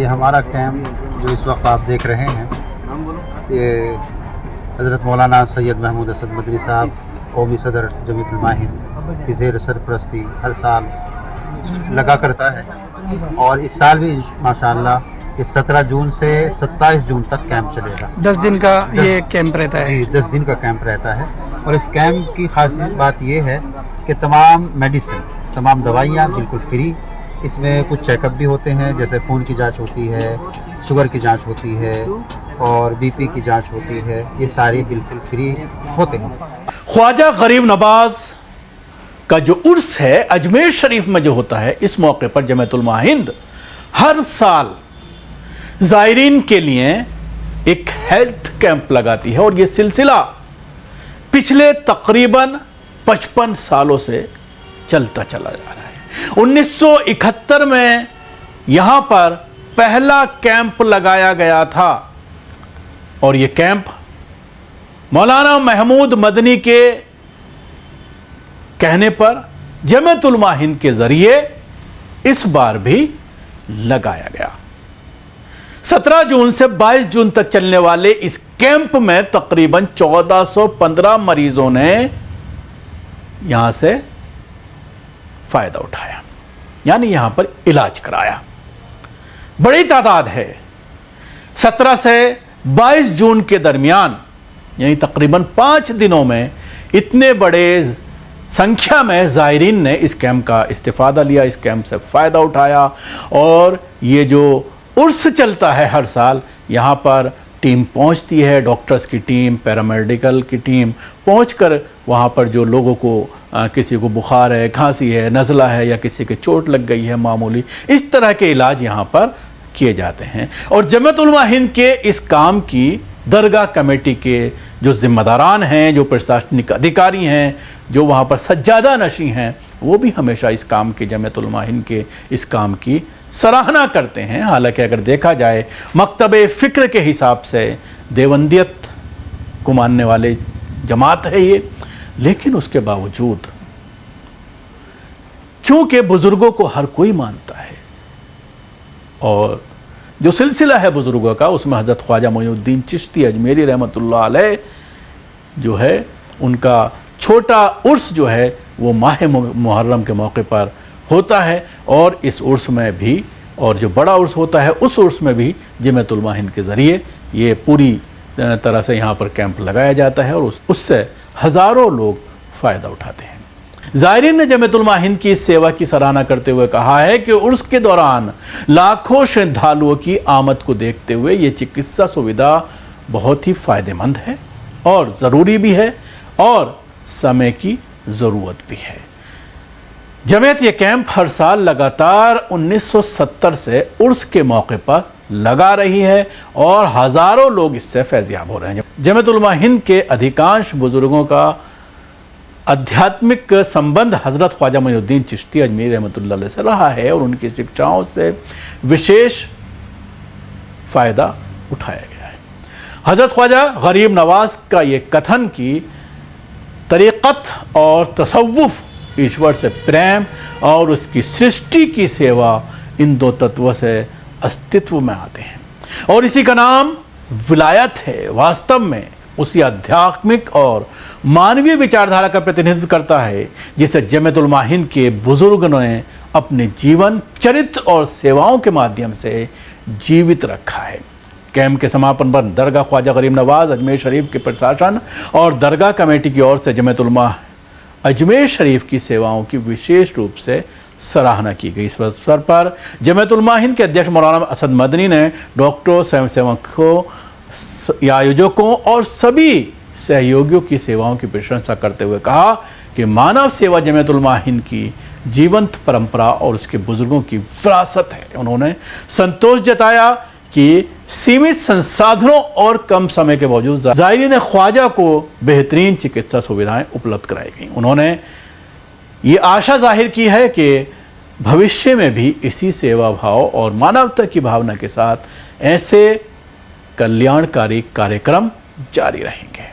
ये हमारा कैंप जो इस वक्त आप देख रहे हैं, ये हज़रत मौलाना सैयद महमूद असद मदनी साहब कौमी सदर जमीयत उलमा हिंद की ज़ेर सरपरस्ती हर साल लगा करता है। और इस साल भी माशाअल्लाह ये 17 जून से 27 जून तक कैंप चलेगा। 10 दिन का ये कैंप रहता है जी, 10 दिन का कैंप रहता है। और इस कैंप की खास बात ये है कि तमाम मेडिसिन, तमाम दवाइयाँ बिल्कुल फ्री। इसमें कुछ चेकअप भी होते हैं, जैसे खून की जांच होती है, शुगर की जांच होती है और बीपी की जांच होती है। ये सारी बिल्कुल फ्री होते हैं। ख्वाजा गरीब नवाज का जो उर्स है अजमेर शरीफ में जो होता है, इस मौके पर जमीयत उलमा हिंद हर साल ज़ायरीन के लिए एक हेल्थ कैंप लगाती है। और ये सिलसिला पिछले तकरीबन 55 सालों से चलता चला जा रहा है। 1971 में यहां पर पहला कैंप लगाया गया था और यह कैंप मौलाना महमूद मदनी के कहने पर जमीयत उलमा हिंद के जरिए इस बार भी लगाया गया। 17 जून से 22 जून तक चलने वाले इस कैंप में तकरीबन 1415 मरीजों ने यहां से फायदा उठाया, यानी यहां पर इलाज कराया। बड़ी तादाद है। 17 से 22 जून के दरमियान यानी तकरीबन 5 दिनों में इतने बड़े संख्या में ज़ायरीन ने इस कैंप का इस्तिफ़ादा लिया, इस कैंप से फ़ायदा उठाया। और ये जो उर्स चलता है हर साल, यहाँ पर टीम पहुँचती है, डॉक्टर्स की टीम, पैरामेडिकल की टीम पहुँचकर वहाँ पर जो लोगों को किसी को बुखार है, खांसी है, नज़ला है या किसी के चोट लग गई है मामूली, इस तरह के इलाज यहाँ पर किए जाते हैं। और जमीयत उलमा हिंद के इस काम की दरगाह कमेटी के जो जिम्मेदारान हैं, जो प्रशासनिक अधिकारी हैं, जो वहाँ पर सज्जादा नशी हैं, वो भी हमेशा इस काम की, जमीयत उलमा हिंद के इस काम की सराहना करते हैं। हालांकि अगर देखा जाए मकतबे फ़िक्र के हिसाब से देवंदियत को मानने वाले जमात है ये, लेकिन उसके बावजूद क्योंकि बुज़ुर्गों को हर कोई मानता है और जो सिलसिला है बुज़ुर्गों का, उसमें हज़रत ख्वाजा मोइनुद्दीन चिश्ती अजमेरी रहमतुल्लाह अलैह जो है, उनका छोटा उर्स जो है वो माह मुहर्रम के मौके पर होता है। और इस उर्स में भी, और जो बड़ा उर्स होता है उस उर्स में भी जमीयत उलमा हिंद के ज़रिए ये पूरी तरह से यहाँ पर कैंप लगाया जाता है और उससे हज़ारों लोग फ़ायदा उठाते हैं। ज़ायरीन ने जमीयत उलमा हिंद की इस सेवा की सराहना करते हुए कहा है कि उर्स के दौरान लाखों श्रद्धालुओं की आमद को देखते हुए ये चिकित्सा सुविधा बहुत ही फ़ायदेमंद है और ज़रूरी भी है और समय की ज़रूरत भी है। जमीयत ये कैंप हर साल लगातार 1970 से उर्स के मौके पर लगा रही है और हज़ारों लोग इससे फैज़याब हो रहे हैं। जमीयत उलमा हिंद के अधिकांश बुज़ुर्गों का आध्यात्मिक संबंध हज़रत ख्वाजा मोइनुद्दीन चिश्ती अजमेरी रहमतुल्लाह अलैह से रहा है और उनकी शिक्षाओं से विशेष फ़ायदा उठाया गया है। हज़रत ख्वाजा गरीब नवाज का ये कथन कि तरीक़त और तसव्वुफ़, ईश्वर से प्रेम और उसकी सृष्टि की सेवा, इन दो तत्वों से अस्तित्व में आते हैं और इसी का नाम विलायत है। वास्तव में उसी आध्यात्मिक और मानवीय विचारधारा का प्रतिनिधित्व करता है जिसे जमीयत उलमा हिंद के बुजुर्गों ने अपने जीवन, चरित्र और सेवाओं के माध्यम से जीवित रखा है। कैंप के समापन पर दरगाह ख्वाजा गरीब नवाज अजमेर शरीफ के प्रशासन और दरगाह कमेटी की ओर से जमीयत उलमा अजमेर शरीफ की सेवाओं की विशेष रूप से सराहना की गई। इस अवसर पर जमीयत उलमा हिंद के अध्यक्ष मौलाना असद मदनी ने डॉक्टरों, स्वयंसेवकों, आयोजकों और सभी सहयोगियों की सेवाओं की प्रशंसा करते हुए कहा कि मानव सेवा जमीयत उलमा हिंद की जीवंत परंपरा और उसके बुजुर्गों की विरासत है। उन्होंने संतोष जताया कि सीमित संसाधनों और कम समय के बावजूद ज़ायरीन ख्वाजा को बेहतरीन चिकित्सा सुविधाएं उपलब्ध कराई गई। उन्होंने ये आशा जाहिर की है कि भविष्य में भी इसी सेवा भाव और मानवता की भावना के साथ ऐसे कल्याणकारी कार्यक्रम जारी रहेंगे।